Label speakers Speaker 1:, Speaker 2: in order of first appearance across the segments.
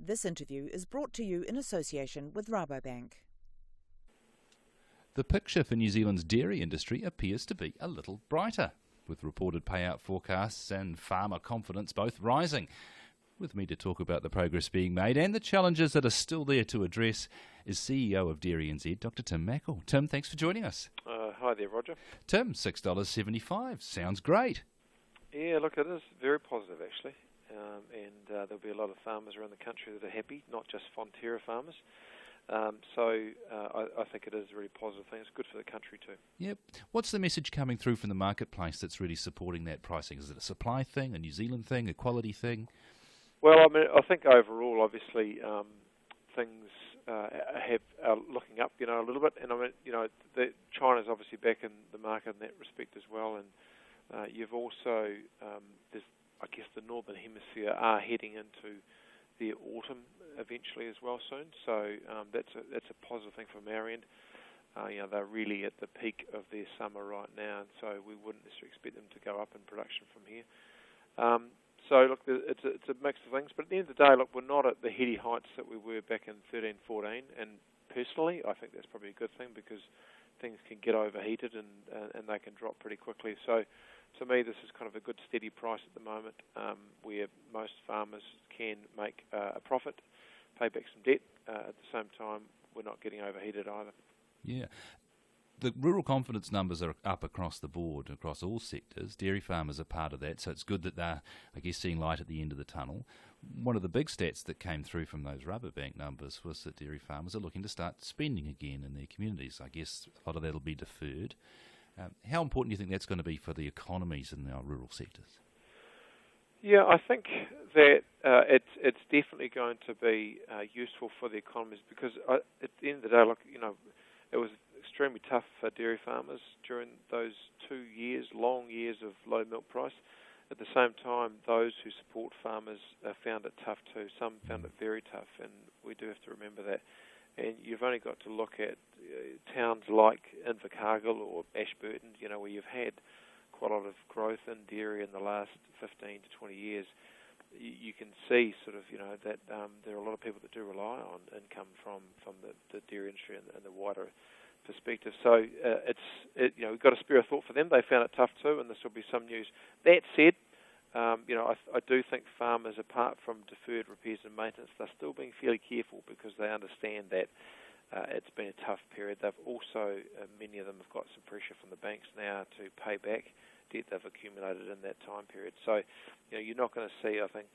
Speaker 1: This interview is brought to you in association with Rabobank.
Speaker 2: The picture for New Zealand's dairy industry appears to be a little brighter, with reported payout forecasts and farmer confidence both rising. With me to talk about the progress being made and the challenges that are still there to address is CEO of DairyNZ, Dr. Tim Mackle. Tim, thanks for joining us.
Speaker 3: Hi there, Roger.
Speaker 2: Tim, $6.75. Sounds great.
Speaker 3: Yeah, look, it is very positive, actually. There'll be a lot of farmers around the country that are happy, not just Fonterra farmers. I think it is a really positive thing. It's good for the country too.
Speaker 2: Yep. What's the message coming through from the marketplace that's really supporting that pricing? Is it a supply thing, a New Zealand thing, a quality thing?
Speaker 3: Well, I mean, I think overall, obviously, things are looking up, a little bit. And I mean, China's obviously back in the market in that respect as well. And you've also, I guess the Northern Hemisphere are heading into the autumn eventually as well soon. So that's a positive thing from our end. They're really at the peak of their summer right now, and so we wouldn't necessarily expect them to go up in production from here. So, look, it's a mix of things. But at the end of the day, look, we're not at the heady heights that we were back in 13-14. And personally, I think that's probably a good thing because things can get overheated and they can drop pretty quickly. So, to me, this is kind of a good steady price at the moment where most farmers can make a profit, pay back some debt. At the same time, we're not getting overheated either.
Speaker 2: Yeah. The rural confidence numbers are up across the board, across all sectors. Dairy farmers are part of that, so it's good that they're, I guess, seeing light at the end of the tunnel. One of the big stats that came through from those Rabobank numbers was that dairy farmers are looking to start spending again in their communities. I guess a lot of that will be deferred. How important do you think that's going to be for the economies in our rural sectors?
Speaker 3: Yeah, I think that it's definitely going to be useful for the economies because at the end of the day, look, it was extremely tough for dairy farmers during those 2 years, long years of low milk price. At the same time, those who support farmers found it tough too. Some found it very tough, and we do have to remember that. And you've only got to look at towns like Invercargill or Ashburton, where you've had quite a lot of growth in dairy in the last 15 to 20 years. You can see sort of, that there are a lot of people that do rely on income from the dairy industry and the wider perspective. So we've got to spare a thought for them. They found it tough too, and this will be some news. That said, I do think farmers, apart from deferred repairs and maintenance, they're still being fairly careful because they understand that it's been a tough period. They've also, many of them have got some pressure from the banks now to pay back debt they've accumulated in that time period. So, you're not going to see, I think,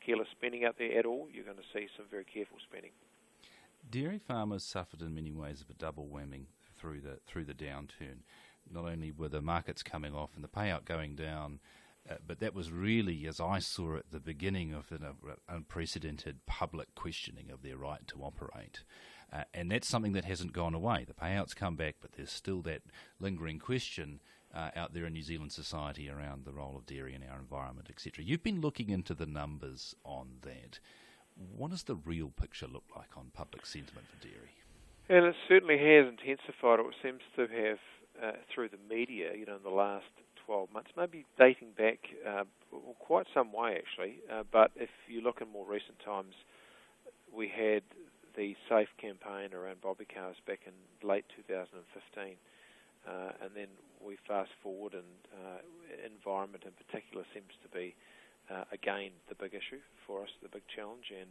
Speaker 3: careless spending out there at all. You're going to see some very careful spending.
Speaker 2: Dairy farmers suffered in many ways of a double whammy through the downturn. Not only were the markets coming off and the payout going down, but that was really, as I saw it, the beginning of an unprecedented public questioning of their right to operate. And that's something that hasn't gone away. The payouts come back, but there's still that lingering question out there in New Zealand society around the role of dairy in our environment, etc. You've been looking into the numbers on that. What does the real picture look like on public sentiment for dairy?
Speaker 3: And it certainly has intensified, or it seems to have, through the media, in the last 12 months, maybe dating back quite some way, actually. But if you look in more recent times, we had the Safe campaign around bobby cars back in late 2015. And then we fast forward and environment in particular seems to be, again, the big issue for us, the big challenge. And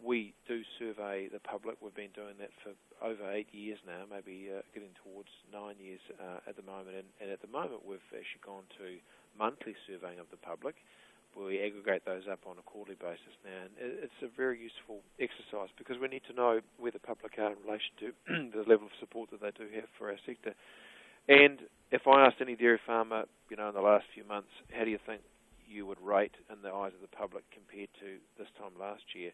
Speaker 3: we do survey the public. We've been doing that for over 8 years now, maybe getting towards 9 years at the moment. And at the moment, we've actually gone to monthly surveying of the public, where we aggregate those up on a quarterly basis now. And it's a very useful exercise because we need to know where the public are in relation to the level of support that they do have for our sector. And if I asked any dairy farmer, in the last few months, how do you think you would rate in the eyes of the public compared to this time last year,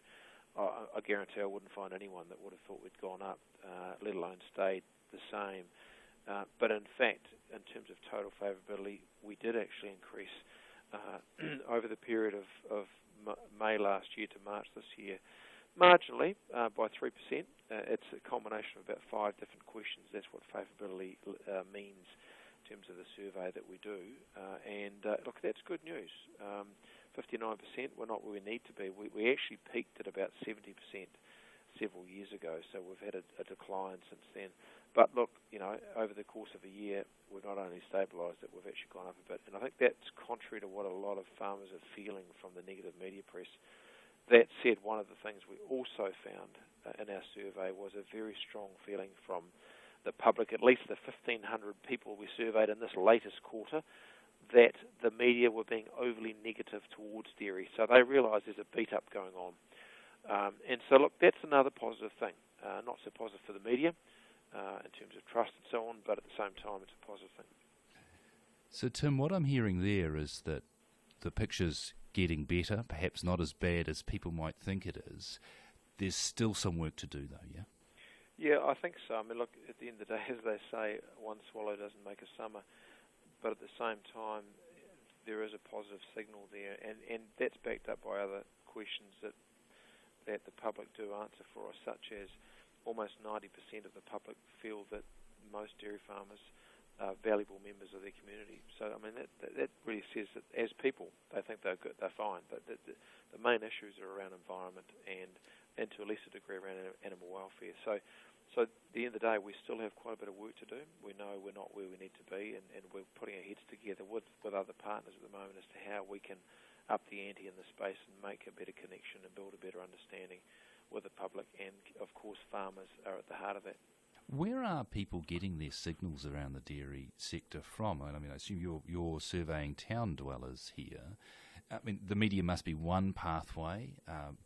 Speaker 3: I guarantee I wouldn't find anyone that would have thought we'd gone up, let alone stayed the same. But in fact, in terms of total favourability, we did actually increase over the period of May last year to March this year, marginally by 3%. It's a combination of about 5 different questions. That's what favourability means in terms of the survey that we do. And look, that's good news. 59%. We're not where we need to be. We actually peaked at about 70% several years ago, so we've had a decline since then. But look, over the course of a year, we've not only stabilised it, we've actually gone up a bit. And I think that's contrary to what a lot of farmers are feeling from the negative media press. That said, one of the things we also found in our survey was a very strong feeling from the public, at least the 1,500 people we surveyed in this latest quarter, that the media were being overly negative towards dairy. So they realise there's a beat-up going on. And so, look, that's another positive thing. Not so positive for the media in terms of trust and so on, but at the same time, it's a positive thing.
Speaker 2: So, Tim, what I'm hearing there is that the picture's getting better, perhaps not as bad as people might think it is. There's still some work to do, though, yeah?
Speaker 3: Yeah, I think so. I mean, look, at the end of the day, as they say, one swallow doesn't make a summer. But at the same time, there is a positive signal there, and that's backed up by other questions that the public do answer for us, such as almost 90% of the public feel that most dairy farmers are valuable members of their community. So, I mean, that really says that as people, they think they're good, they're fine, but the main issues are around environment and to a lesser degree around animal welfare. So at the end of the day, we still have quite a bit of work to do. We know we're not where we need to be, and we're putting our heads together with other partners at the moment as to how we can up the ante in the space and make a better connection and build a better understanding with the public. And, of course, farmers are at the heart of that.
Speaker 2: Where are people getting their signals around the dairy sector from? I mean, I assume you're surveying town dwellers here. I mean, the media must be one pathway,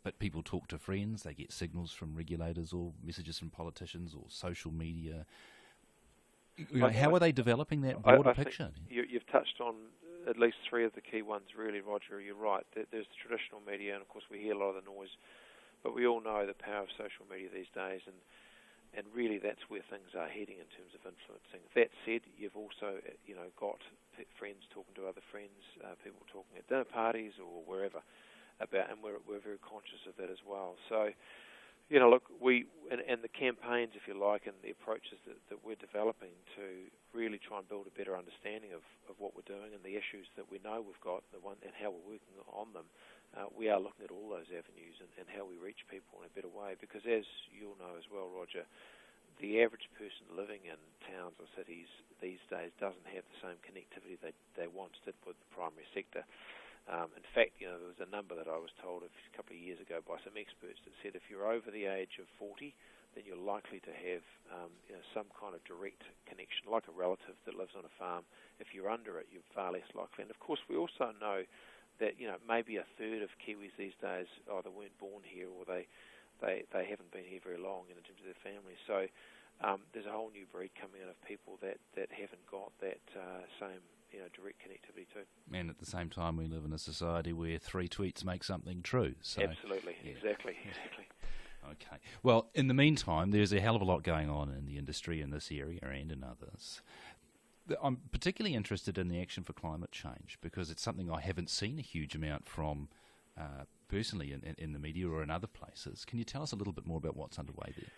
Speaker 2: but people talk to friends, they get signals from regulators or messages from politicians or social media. How are they developing that broader picture?
Speaker 3: You've touched on at least three of the key ones, really, Roger. You're right. There's the traditional media, and of course we hear a lot of the noise, but we all know the power of social media these days, and really that's where things are heading in terms of influencing. That said, you've also got friends talking to other friends, people talking at dinner parties or wherever about, and we're very conscious of that as well. So, look, and the campaigns, if you like, and the approaches that we're developing to really try and build a better understanding of what we're doing and the issues that we know we've got, and how we're working on them. We are looking at all those avenues and how we reach people in a better way, because as you'll know as well, Roger, the average person living in towns or cities these days doesn't have the same connectivity they once did with the primary sector. In fact, there was a number that I was told a couple of years ago by some experts that said if you're over the age of 40, then you're likely to have some kind of direct connection, like a relative that lives on a farm. If you're under it, you're far less likely. And of course, we also know that maybe a third of Kiwis these days either weren't born here or they haven't been here very long in terms of their families. So there's a whole new breed coming out of people that haven't got that same direct connectivity too. And
Speaker 2: at the same time, we live in a society where 3 tweets make something true. So,
Speaker 3: absolutely, yeah. Exactly.
Speaker 2: Okay. Well, in the meantime, there's a hell of a lot going on in the industry in this area and in others. I'm particularly interested in the Action for Climate Change because it's something I haven't seen a huge amount from personally in the media or in other places. Can you tell us a little bit more about what's underway there?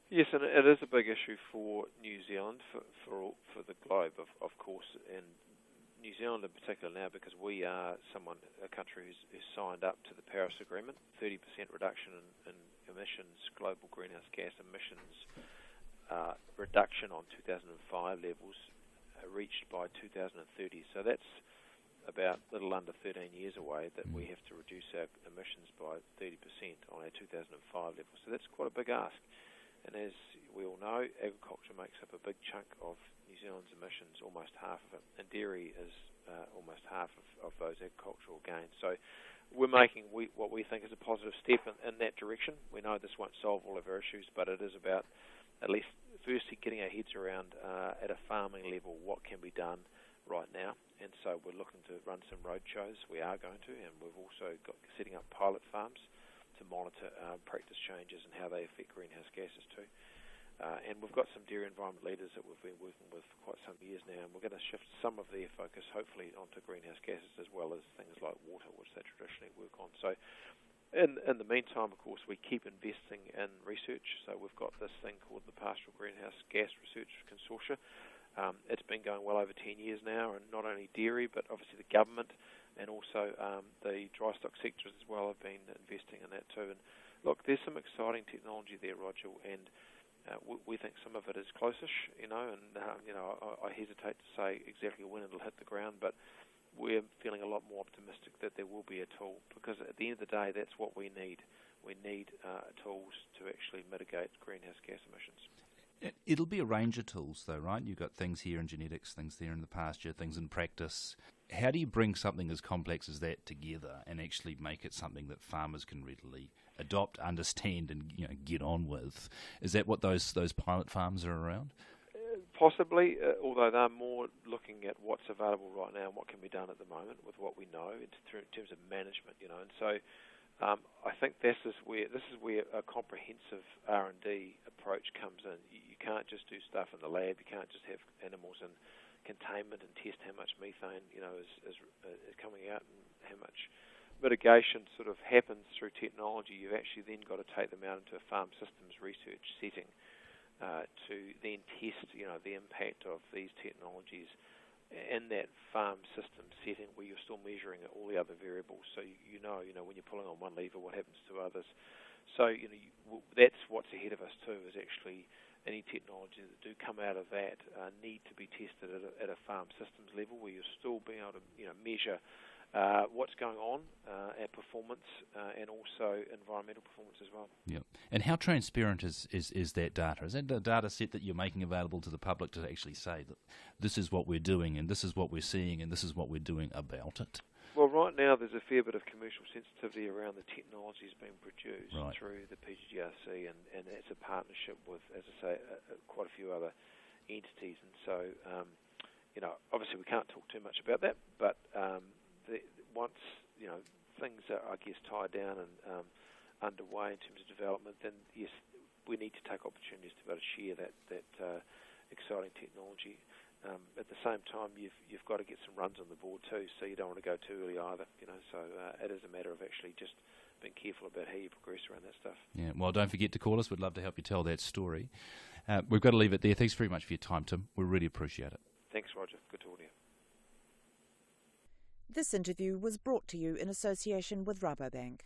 Speaker 3: Yes, and it is a big issue for New Zealand, for the globe, of course, and New Zealand in particular now, because we are a country who's signed up to the Paris Agreement, 30% reduction in emissions, global greenhouse gas emissions reduction on 2005 levels reached by 2030. So that's about a little under 13 years away that we have to reduce our emissions by 30% on our 2005 levels. So that's quite a big ask. And as we all know, agriculture makes up a big chunk of New Zealand's emissions, almost half of it, and dairy is almost half of those agricultural gains. So we're making what we think is a positive step in that direction. We know this won't solve all of our issues, but it is about at least firstly getting our heads around at a farming level what can be done right now. And so we're looking to run some road shows. We are going to, and we've also got setting up pilot farms to monitor practice changes and how they affect greenhouse gases too. And we've got some dairy environment leaders that we've been working with for quite some years now, and we're going to shift some of their focus hopefully onto greenhouse gases as well as things like water, which they traditionally work on. So in the meantime, of course, we keep investing in research. So we've got this thing called the Pastoral Greenhouse Gas Research Consortia. It's been going well over 10 years now, and not only dairy, but obviously the government and also the dry stock sectors as well have been investing in that too. And look, there's some exciting technology there, Roger, and we think some of it is close-ish, and I hesitate to say exactly when it'll hit the ground, but we're feeling a lot more optimistic that there will be a tool, because at the end of the day, that's what we need. We need tools to actually mitigate greenhouse gas emissions.
Speaker 2: It'll be a range of tools, though, right? You've got things here in genetics, things there in the pasture, things in practice. How do you bring something as complex as that together and actually make it something that farmers can readily adopt, understand, and get on with? Is that what those pilot farms are around?
Speaker 3: Possibly, although they're more looking at what's available right now and what can be done at the moment with what we know in terms of management, and so I think this is where a comprehensive R&D approach comes in. You can't just do stuff in the lab. You can't just have animals in containment and test how much methane is coming out and how much mitigation sort of happens through technology. You've actually then got to take them out into a farm systems research setting to then test the impact of these technologies in that farm system setting where you're still measuring all the other variables, so you know when you're pulling on one lever what happens to others. So that's what's ahead of us too, is actually any technologies that do come out of that need to be tested at a farm systems level, where you'll still be able to measure what's going on at performance and also environmental performance as well.
Speaker 2: Yeah. And how transparent is that data? Is that the data set that you're making available to the public to actually say that this is what we're doing and this is what we're seeing and this is what we're doing about it?
Speaker 3: Well, right now there's a fair bit of commercial sensitivity around the technologies being produced through the PGGRC, and it's a partnership with, as I say, quite a few other entities. And so, obviously we can't talk too much about that, but once things are, I guess, tied down and underway in terms of development, then yes, we need to take opportunities to be able to share that exciting technology. At the same time, you've got to get some runs on the board too, so you don't want to go too early either. So it is a matter of actually just being careful about how you progress around that stuff. Yeah.
Speaker 2: Well, don't forget to call us. We'd love to help you tell that story. We've got to leave it there. Thanks very much for your time, Tim. We really appreciate it.
Speaker 3: Thanks, Roger. Good talking to you.
Speaker 1: This interview was brought to you in association with Rabobank.